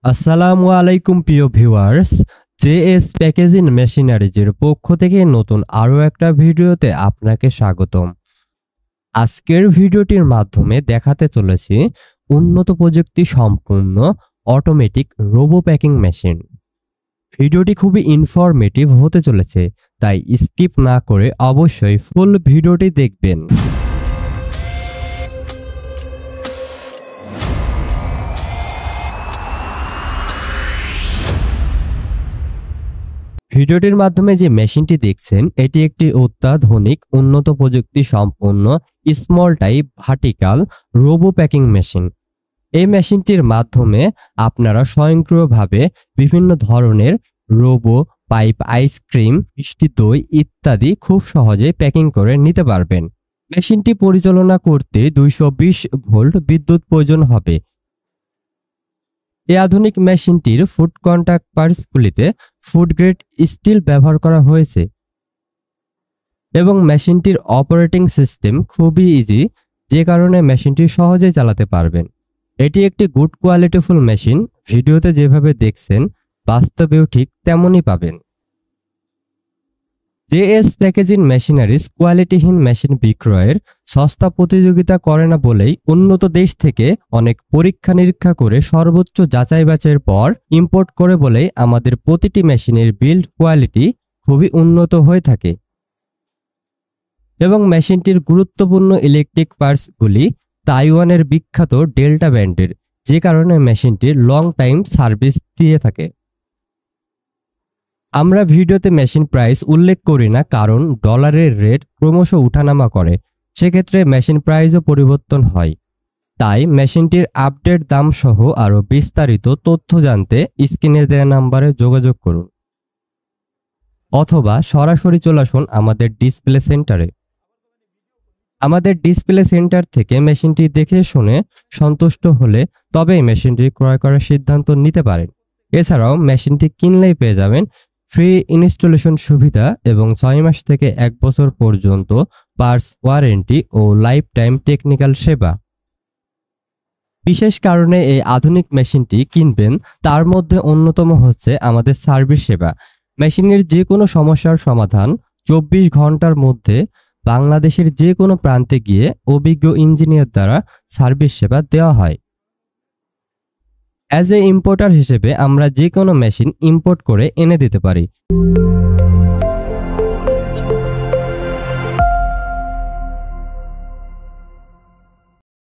আসসালামু আলাইকুম প্রিয় ভিউয়ার্স, জেএস প্যাকেজিং মেশিনারিজের পক্ষ থেকে নতুন আরও একটা ভিডিওতে আপনাকে স্বাগতম। আজকের ভিডিওটির মাধ্যমে দেখাতে চলেছি উন্নত প্রযুক্তি সম্পন্ন অটোমেটিক রোবো প্যাকিং মেশিন। ভিডিওটি খুবই ইনফরমেটিভ হতে চলেছে, তাই স্কিপ না করে অবশ্যই ফুল ভিডিওটি দেখবেন। ভিডিওটির মাধ্যমে যে মেশিনটি দেখছেন, এটি একটি অত্যাধুনিক উন্নত প্রযুক্তি সম্পন্ন small type vertical robo packing machine. এই মেশিনটির মাধ্যমে আপনারা স্বয়ংক্রিয়ভাবে বিভিন্ন ধরনের রোবো, পাইপ, আইসক্রিম, মিষ্টি দই ইত্যাদি খুব সহজে প্যাকিং করে নিতে পারবেন। মেশিনটি পরিচালনা করতে 220 ভোল্ট বিদ্যুৎ প্রয়োজন হবে। এই আধুনিক মেশিনটির ফুড কন্টাক্ট পার্টসগুলিতে ফুড গ্রেড স্টিল ব্যবহার করা হয়েছে এবং মেশিনটির অপারেটিং সিস্টেম খুবই ইজি, যে কারণে মেশিনটি সহজেই চালাতে পারবেন। এটি একটি গুড কোয়ালিটিফুল মেশিন। ভিডিওতে যেভাবে দেখছেন বাস্তবেও ঠিক তেমনই পাবেন। জেএস প্যাকেজিং মেশিনারিজ কোয়ালিটিহীন মেশিন বিক্রয়ের সস্তা প্রতিযোগিতা করে না বলেই উন্নত দেশ থেকে অনেক পরীক্ষা নিরীক্ষা করে সর্বোচ্চ যাচাই বাছাইয়ের পর ইম্পোর্ট করে বলেই আমাদের প্রতিটি মেশিনের বিল্ড কোয়ালিটি খুবই উন্নত হয়ে থাকে এবং মেশিনটির গুরুত্বপূর্ণ ইলেকট্রিক পার্টসগুলি তাইওয়ানের বিখ্যাত ডেল্টা ব্র্যান্ডের, যে কারণে মেশিনটির লং টাইম সার্ভিস দিয়ে থাকে। আমরা ভিডিওতে মেশিন প্রাইস উল্লেখ করি না, কারণ ডলারের রেট ক্রমশ উঠানামা করে, সেক্ষেত্রে মেশিন প্রাইসও পরিবর্তন হয়। তাই মেশিনটির আপডেট দাম সহ আরও বিস্তারিত তথ্য জানতে স্ক্রিনে দেওয়া নাম্বারে যোগাযোগ করুন অথবা সরাসরি চলে আসুন আমাদের ডিসপ্লে সেন্টারে। আমাদের ডিসপ্লে সেন্টার থেকে মেশিনটি দেখে শুনে সন্তুষ্ট হলে তবেই মেশিনটি ক্রয় করার সিদ্ধান্ত নিতে পারেন। এছাড়াও মেশিনটি কিনলেই পেয়ে যাবেন ফ্রি ইনস্টলেশন সুবিধা এবং 6 মাস থেকে 1 বছর পর্যন্ত পার্টস ওয়ারেন্টি ও লাইফ টাইম টেকনিক্যাল সেবা। বিশেষ কারণে এই আধুনিক মেশিনটি কিনবেন, তার মধ্যে অন্যতম হচ্ছে আমাদের সার্ভিস সেবা। মেশিনের যে কোনো সমস্যার সমাধান 24 ঘন্টার মধ্যে বাংলাদেশের যে কোনো প্রান্তে গিয়ে অভিজ্ঞ ইঞ্জিনিয়ার দ্বারা সার্ভিস সেবা দেওয়া হয়। অ্যাজ এ ইম্পোর্টার হিসেবে আমরা যে কোনো মেশিন ইম্পোর্ট করে এনে দিতে পারি।